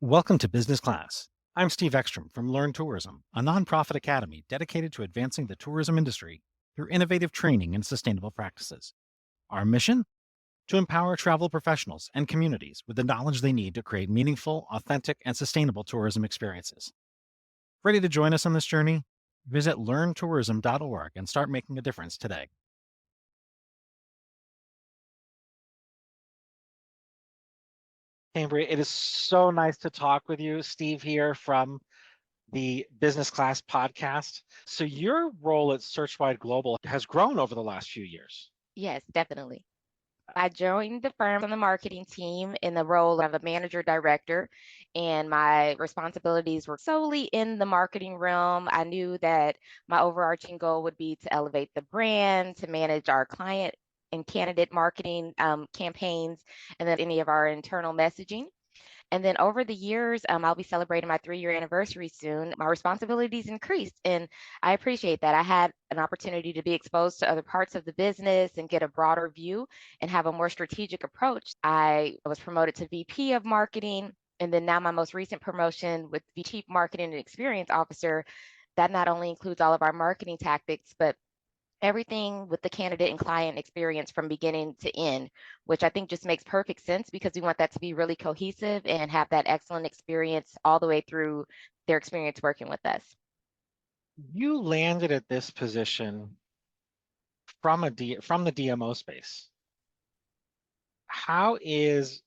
Welcome to Business Class. I'm Steve Ekstrom from Learn Tourism, a nonprofit academy dedicated to advancing the tourism industry through innovative training and sustainable practices. Our mission? To empower travel professionals and communities with the knowledge they need to create meaningful, authentic, and sustainable tourism experiences. Ready to join us on this journey? Visit learntourism.org and start making a difference today. Cambria, it is so nice to talk with you. Steve here from the Business Class podcast. So your role at Searchwide Global has grown over the last few years. Yes, definitely. I joined the firm on the marketing team in the role of a manager director, and my responsibilities were solely in the marketing realm. I knew that my overarching goal would be to elevate the brand, to manage our client and candidate marketing campaigns, and then any of our internal messaging. And then over the years, I'll be celebrating my 3-year anniversary soon. My responsibilities increased, and I appreciate that. I had an opportunity to be exposed to other parts of the business and get a broader view and have a more strategic approach. I was promoted to VP of marketing. And then now my most recent promotion with the Chief Marketing and Experience Officer, that not only includes all of our marketing tactics, but everything with the candidate and client experience from beginning to end, which I think just makes perfect sense because we want that to be really cohesive and have that excellent experience all the way through their experience working with us. You landed at this position from from the DMO space. How is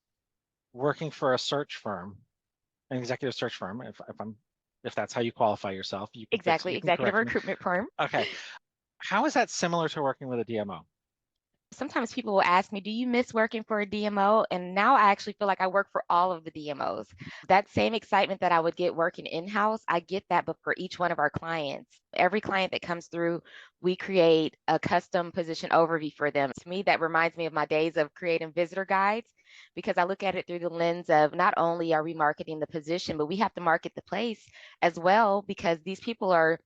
working for a search firm, an executive search firm, if that's how you qualify yourself, Exactly, you can executive correct me. recruitment firm. Okay. How is that similar to working with a DMO? Sometimes people will ask me, do you miss working for a DMO? And now I actually feel like I work for all of the DMOs. That same excitement that I would get working in-house, I get that, but for each one of our clients. Every client that comes through, we create a custom position overview for them. To me, that reminds me of my days of creating visitor guides because I look at it through the lens of not only are we marketing the position, but we have to market the place as well because these people are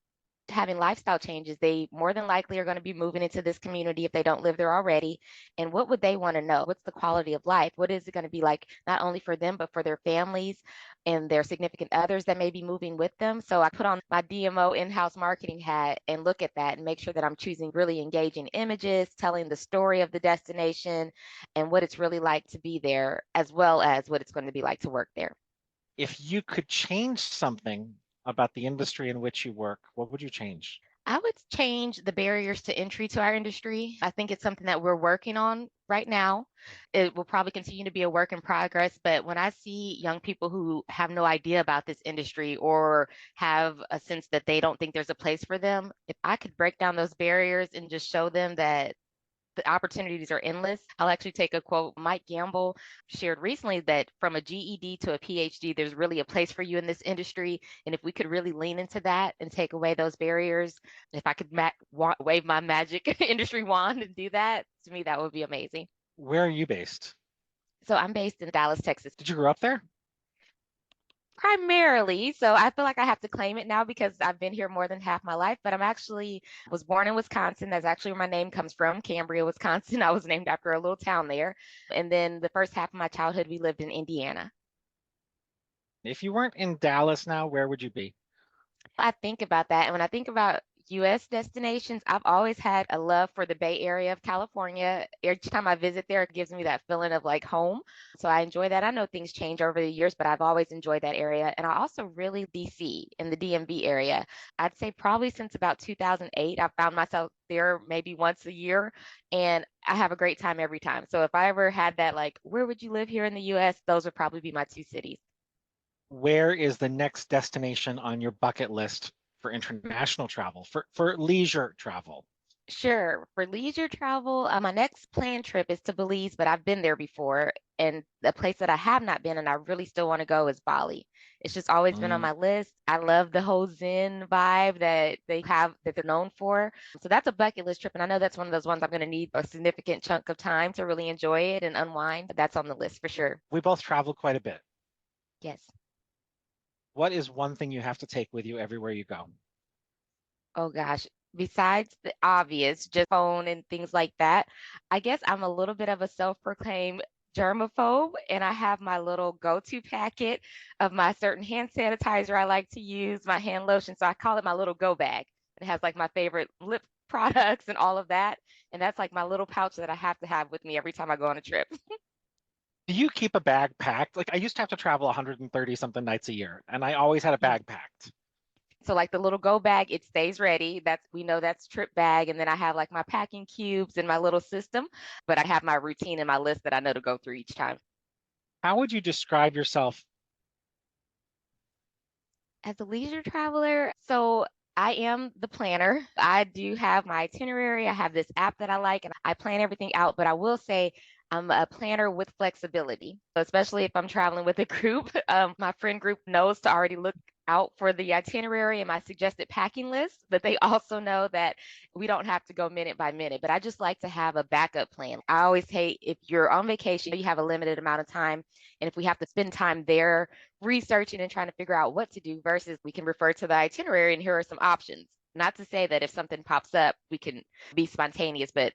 having lifestyle changes. They more than likely are going to be moving into this community if they don't live there already. And what would they want to know? What's the quality of life? What is it going to be like, not only for them, but for their families and their significant others that may be moving with them? So I put on my DMO in-house marketing hat and look at that and make sure that I'm choosing really engaging images, telling the story of the destination and what it's really like to be there, as well as what it's going to be like to work there. If you could change something about the industry in which you work, what would you change? I would change the barriers to entry to our industry. I think it's something that we're working on right now. It will probably continue to be a work in progress, but when I see young people who have no idea about this industry or have a sense that they don't think there's a place for them, if I could break down those barriers and just show them that the opportunities are endless. I'll actually take a quote Mike Gamble shared recently that from a GED to a PhD, there's really a place for you in this industry. And if we could really lean into that and take away those barriers, if I could wave my magic industry wand and do that, to me, that would be amazing. Where are you based? So I'm based in Dallas, Texas. Did you grow up there? Primarily, so I feel like I have to claim it now because I've been here more than half my life, but I'm actually was born in Wisconsin. That's actually where my name comes from, Cambria, Wisconsin. I was named after a little town there. And then the first half of my childhood, we lived in Indiana. If you weren't in Dallas now, where would you be? I think about that. And when I think about US destinations, I've always had a love for the Bay Area of California. Each time I visit there, it gives me that feeling of like home. So I enjoy that. I know things change over the years, but I've always enjoyed that area. And I also really DC in the DMV area. I'd say probably since about 2008, I found myself there maybe once a year and I have a great time every time. So if I ever had that, like, where would you live here in the US? Those would probably be my two cities. Where is the next destination on your bucket list for international travel, for leisure travel? Sure. For leisure travel, my next planned trip is to Belize, but I've been there before. And the place that I have not been and I really still want to go is Bali. It's just always been on Mm. my list. I love the whole Zen vibe that they have that they're known for. So that's a bucket list trip. And I know that's one of those ones I'm going to need a significant chunk of time to really enjoy it and unwind. But that's on the list for sure. We both travel quite a bit. Yes. What is one thing you have to take with you everywhere you go? Oh gosh. Besides the obvious, just phone and things like that, I guess I'm a little bit of a self-proclaimed germaphobe, and I have my little go-to packet of my certain hand sanitizer I like to use, my hand lotion. So I call it my little go bag. It has like my favorite lip products and all of that. And that's like my little pouch that I have to have with me every time I go on a trip. Do you keep a bag packed? Like I used to have to travel 130 something nights a year, and I always had a Yeah. bag packed. So like the little go bag, it stays ready. That's we know that's trip bag. And then I have like my packing cubes and my little system, but I have my routine and my list that I know to go through each time. How would you describe yourself? As a leisure traveler, so I am the planner. I do have my itinerary. I have this app that I like and I plan everything out, but I will say I'm a planner with flexibility. So especially if I'm traveling with a group, my friend group knows to already look out for the itinerary and my suggested packing list, but they also know that we don't have to go minute by minute. But I just like to have a backup plan. I always hate if you're on vacation, you have a limited amount of time. And if we have to spend time there researching and trying to figure out what to do versus we can refer to the itinerary and here are some options. Not to say that if something pops up, we can be spontaneous, but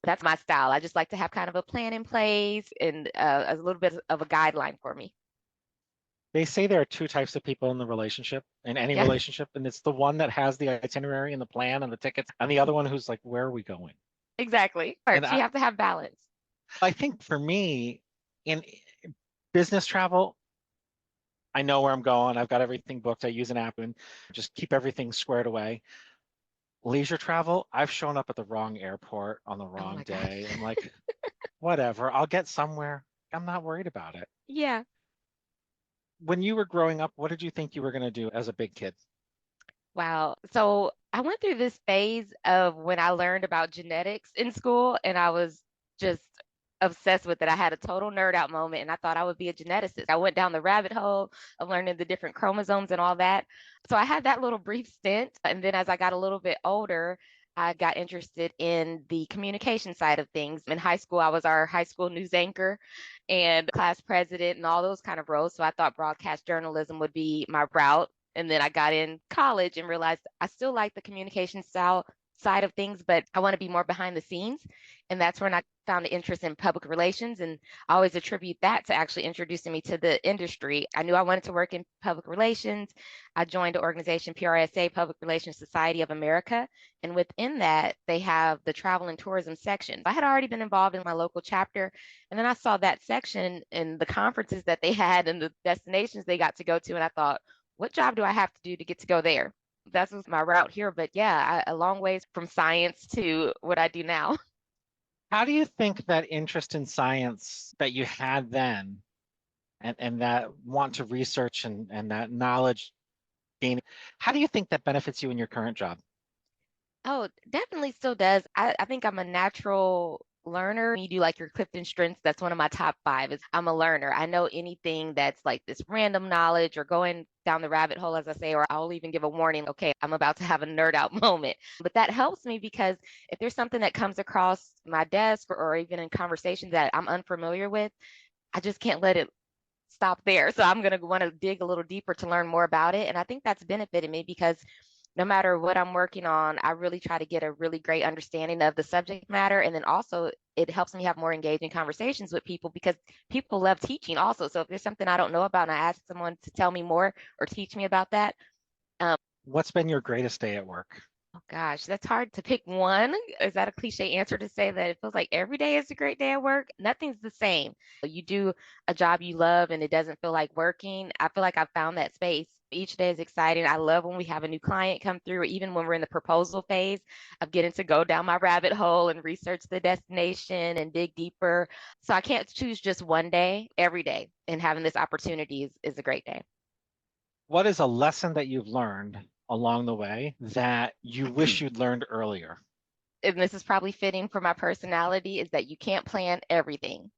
that's my style. I just like to have kind of a plan in place and a little bit of a guideline for me. They say there are two types of people in the relationship, in any Yeah, relationship, and it's the one that has the itinerary and the plan and the tickets, and the other one who's like, where are we going? exactly. And First, you have to have balance. I think for me, in business travel, I know where I'm going. I've got everything booked. I use an app and just keep everything squared away. Leisure travel, I've shown up at the wrong airport on the Oh wrong my gosh. day. I'm like, whatever, I'll get somewhere. I'm not worried about it. Yeah. When you were growing up, what did you think you were going to do as a big kid? Wow. So I went through this phase of when I learned about genetics in school, and I was just obsessed with it. I had a total nerd out moment, and I thought I would be a geneticist. I went down the rabbit hole of learning the different chromosomes and all that. So I had that little brief stint. And then as I got a little bit older, I got interested in the communication side of things. In high school, I was our high school news anchor and class president and all those kind of roles. So I thought broadcast journalism would be my route. And then I got in college and realized I still like the communication style side of things, but I want to be more behind the scenes. And that's when I found an interest in public relations. And I always attribute that to actually introducing me to the industry. I knew I wanted to work in public relations. I joined the organization PRSA, Public Relations Society of America. And within that, they have the travel and tourism section. I had already been involved in my local chapter. And then I saw that section and the conferences that they had and the destinations they got to go to. And I thought, what job do I have to do to get to go there? That was my route here. But yeah, a long ways from science to what I do now. How do you think that interest in science that you had then and that want to research and that knowledge gain, how do you think that benefits you in your current job? Oh, definitely still does. I think I'm a natural learner. You do like your Clifton strengths. That's one of my top five is I'm a learner. I know anything that's like this random knowledge or going down the rabbit hole, as I say, or I'll even give a warning, okay, I'm about to have a nerd out moment. But that helps me because if there's something that comes across my desk or even in conversations that I'm unfamiliar with, I just can't let it stop there. So I'm going to want to dig a little deeper to learn more about it. And I think that's benefited me because no matter what I'm working on, I really try to get a really great understanding of the subject matter. And then also, it helps me have more engaging conversations with people because people love teaching also. So if there's something I don't know about and I ask someone to tell me more or teach me about that, um, What's been your greatest day at work? oh gosh, that's hard to pick one. Is that a cliche answer to say that it feels like every day is a great day at work? Nothing's the same. You do a job you love and it doesn't feel like working. I feel like I've found that space. Each day is exciting. I love when we have a new client come through, or even when we're in the proposal phase of getting to go down my rabbit hole and research the destination and dig deeper. So I can't choose just one day, every day. And having this opportunity is a great day. What is a lesson that you've learned along the way that you wish you'd learned earlier? And this is probably fitting for my personality, is that you can't plan everything.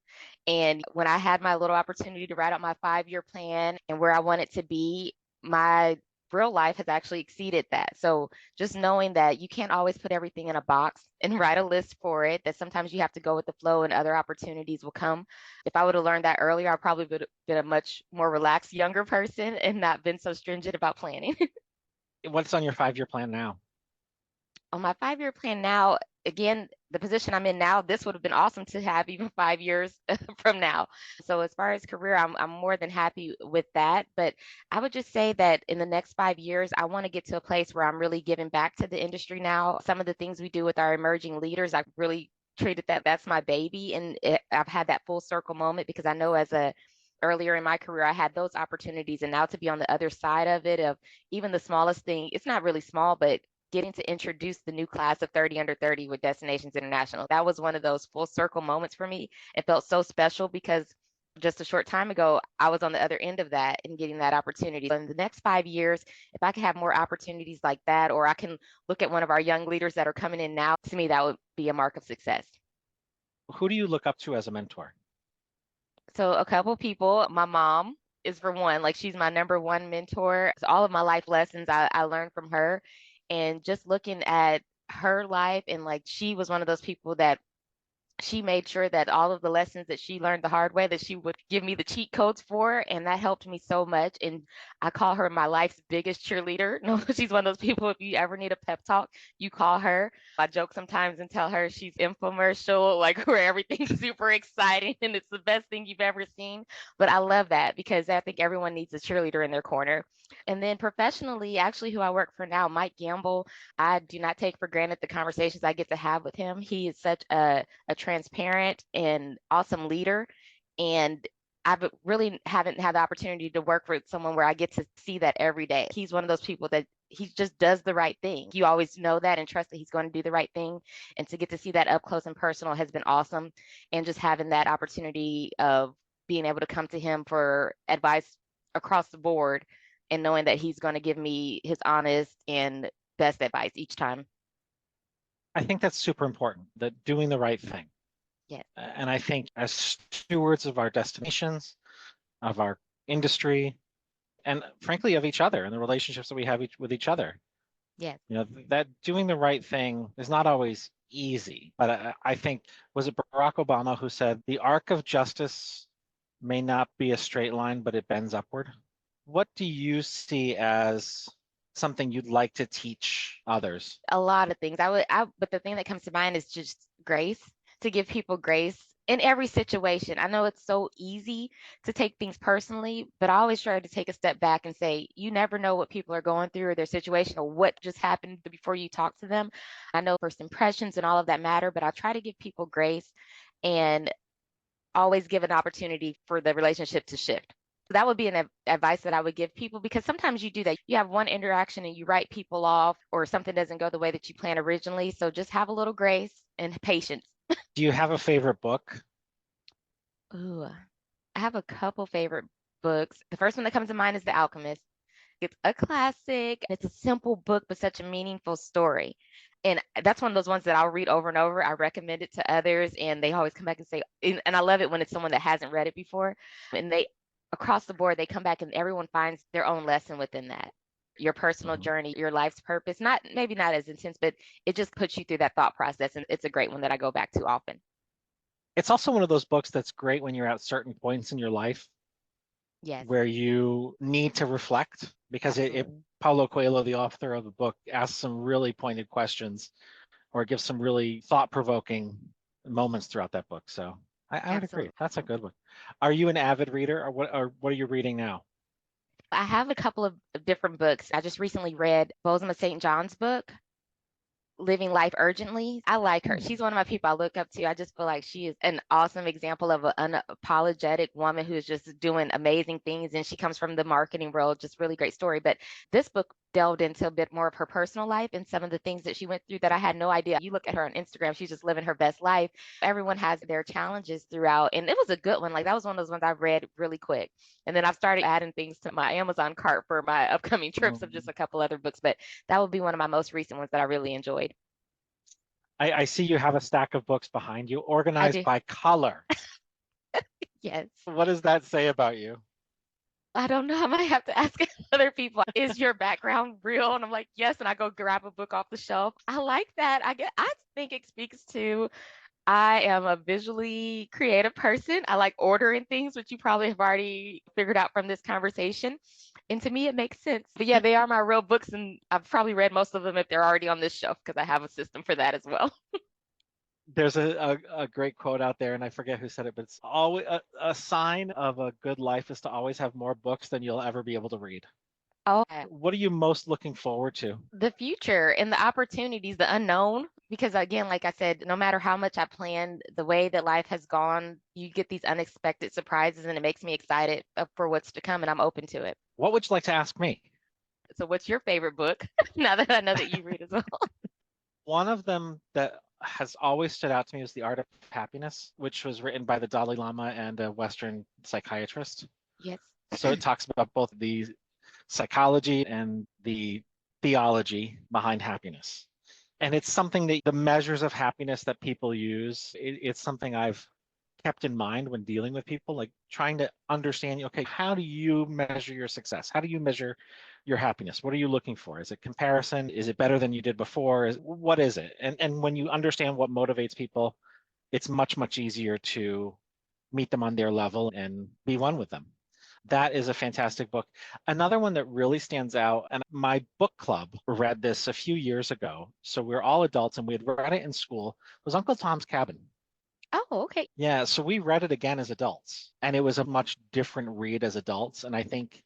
And when I had my little opportunity to write out my 5 year plan and where I want it to be, my real life has actually exceeded that. So just knowing that you can't always put everything in a box and write a list for it, that sometimes you have to go with the flow and other opportunities will come. If I would have learned that earlier, I probably would have been a much more relaxed younger person and not been so stringent about planning. What's on your 5-year plan now? On my 5-year plan now, again, the position I'm in now, this would have been awesome to have even 5 years from now. So as far as career, I'm more than happy with that. But I would just say that in the next 5 years, I want to get to a place where I'm really giving back to the industry now. Some of the things we do with our emerging leaders, I really treated that's my baby, and I've had that full circle moment because I know as a earlier in my career I had those opportunities, and now to be on the other side of it, of even the smallest thing, it's not really small, but getting to introduce the new class of 30 under 30 with Destinations International. That was one of those full circle moments for me. It felt so special because just a short time ago, I was on the other end of that and getting that opportunity. In the next 5 years, if I could have more opportunities like that, or I can look at one of our young leaders that are coming in now, to me, that would be a mark of success. Who do you look up to as a mentor? So a couple people, my mom is for one, like she's my number one mentor. So all of my life lessons I learned from her, and just looking at her life, and like she was one of those people that she made sure that all of the lessons that she learned the hard way, that she would give me the cheat codes for, and that helped me so much. And I call her my life's biggest cheerleader. No, she's one of those people, if you ever need a pep talk, you call her. I joke sometimes and tell her she's infomercial, like where everything's super exciting and it's the best thing you've ever seen. But I love that because I think everyone needs a cheerleader in their corner. And then professionally, actually, who I work for now, Mike Gamble, I do not take for granted the conversations I get to have with him. He is such a transparent and awesome leader. And I really haven't had the opportunity to work with someone where I get to see that every day. He's one of those people that he just does the right thing. You always know that and trust that he's going to do the right thing. And to get to see that up close and personal has been awesome. And just having that opportunity of being able to come to him for advice across the board and knowing that he's going to give me his honest and best advice each time. I think that's super important, that doing the right thing. Yes, And I think as stewards of our destinations, of our industry, and frankly of each other and the relationships that we have with each other, yes. that doing the right thing is not always easy. But I think, was it Barack Obama who said, the arc of justice may not be a straight line, but it bends upward? What do you see as something you'd like to teach others? A lot of things. But the thing that comes to mind is just grace, to give people grace in every situation. I know it's so easy to take things personally, but I always try to take a step back and say, you never know what people are going through or their situation or what just happened before you talk to them. I know first impressions and all of that matter, but I try to give people grace and always give an opportunity for the relationship to shift. That would be an advice that I would give people, because sometimes you do that. You have one interaction and you write people off, or something doesn't go the way that you planned originally. So just have a little grace and patience. Do you have a favorite book? Ooh, I have a couple favorite books. The first one that comes to mind is The Alchemist. It's a classic. It's a simple book, but such a meaningful story. And that's one of those ones that I'll read over and over. I recommend it to others, and they always come back and say, and I love it when it's someone that hasn't read it before. And they, across the board, they come back and everyone finds their own lesson within that. Your personal Mhm. journey, your life's purpose, not maybe not as intense, but it just puts you through that thought process. And it's a great one that I go back to often. It's also one of those books that's great when you're at certain points in your life Yes, where you need to reflect, because absolutely. Paulo Coelho, the author of the book, asks some really pointed questions or gives some really thought-provoking moments throughout that book. So I would agree. Absolutely. That's a good one. Are you an avid reader, or what are you reading now? I have a couple of different books. I just recently read Bozoma St. John's book, Living Life Urgently. I like her. Hmm. She's one of my people I look up to. I just feel like she is an awesome example of an unapologetic woman who is just doing amazing things. And she comes from the marketing world, just really great story. But this book delved into a bit more of her personal life and some of the things that she went through that I had no idea. You look at her on Instagram, she's just living her best life. Everyone has their challenges throughout. And it was a good one. Like that was one of those ones I read really quick. And then I've started adding things to my Amazon cart for my upcoming trips of just Um, a couple other books. But that would be one of my most recent ones that I really enjoyed. I see you have a stack of books behind you, I organized do. by color. Yes. What does that say about you? I don't know. I might have to ask other people, is your background real? And I'm like, yes. And I go grab a book off the shelf. I like that. I think it speaks to I am a visually creative person. I like ordering things, which you probably have already figured out from this conversation. And to me, it makes sense. But yeah, they are my real books, and I've probably read most of them if they're already on this shelf because I have a system for that as well. There's a great quote out there, and I forget who said it, but it's always a sign of a good life is to always have more books than you'll ever be able to read. Oh, What are you most looking forward to? the future and the opportunities, the unknown. Because again, like I said, no matter how much I planned, the way that life has gone, you get these unexpected surprises, and it makes me excited for what's to come, and I'm open to it. What would you like to ask me? So, what's your favorite book? Now that I know that you read as well. One of them that has always stood out to me is The Art of Happiness, which was written by the Dalai Lama and a Western psychiatrist. Yes. So it talks about both the psychology and the theology behind happiness. And it's something that the measures of happiness that people use, it's something I've kept in mind when dealing with people, like trying to understand, okay, how do you measure your success? How do you measure your happiness? What are you looking for? Is it comparison? Is it better than you did before? What is it? And when you understand what motivates people, it's much, much easier to meet them on their level and be one with them. That is a fantastic book. Another one that really stands out, and my book club read this a few years ago. So we're all adults and we had read it in school, was Uncle Tom's Cabin. Oh, okay. Yeah, so we read it again as adults, and it was a much different read as adults. And I think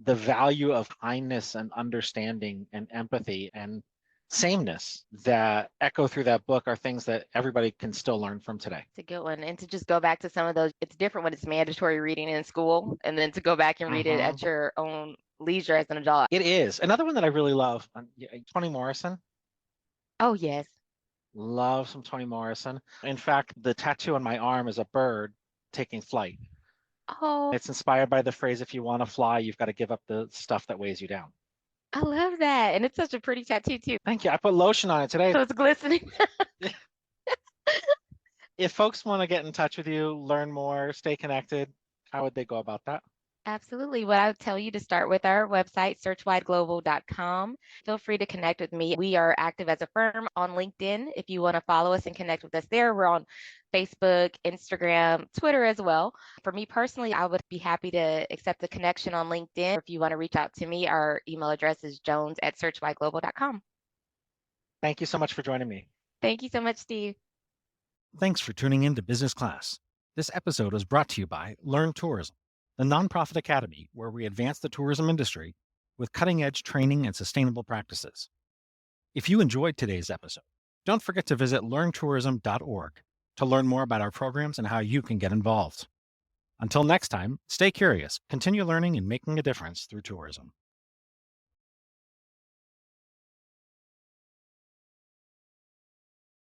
the value of kindness and understanding and empathy and sameness that echo through that book are things that everybody can still learn from today. It's a good one. And to just go back to some of those, it's different when it's mandatory reading in school, and then to go back and read it Hmm. at your own leisure as an adult. It is. Another one that I really love, Toni Morrison. Oh, yes. Love some Toni Morrison. In fact, the tattoo on my arm is a bird taking flight. Oh, It's inspired by the phrase, if you want to fly, you've got to give up the stuff that weighs you down. I love that. And it's such a pretty tattoo, too. Thank you. I put lotion on it today. So it's glistening. If folks want to get in touch with you, learn more, stay connected, how would they go about that? Absolutely. What I would tell you to start with our website, searchwideglobal.com. Feel free to connect with me. We are active as a firm on LinkedIn. If you want to follow us and connect with us there, we're on Facebook, Instagram, Twitter as well. For me personally, I would be happy to accept the connection on LinkedIn. If you want to reach out to me, our email address is jones@searchwideglobal.com. Thank you so much for joining me. Thank you so much, Steve. Thanks for tuning in to Business Class. This episode is brought to you by Learn Tourism, the nonprofit academy where we advance the tourism industry with cutting edge training and sustainable practices. If you enjoyed today's episode, don't forget to visit learntourism.org to learn more about our programs and how you can get involved. Until next time, stay curious, continue learning and making a difference through tourism.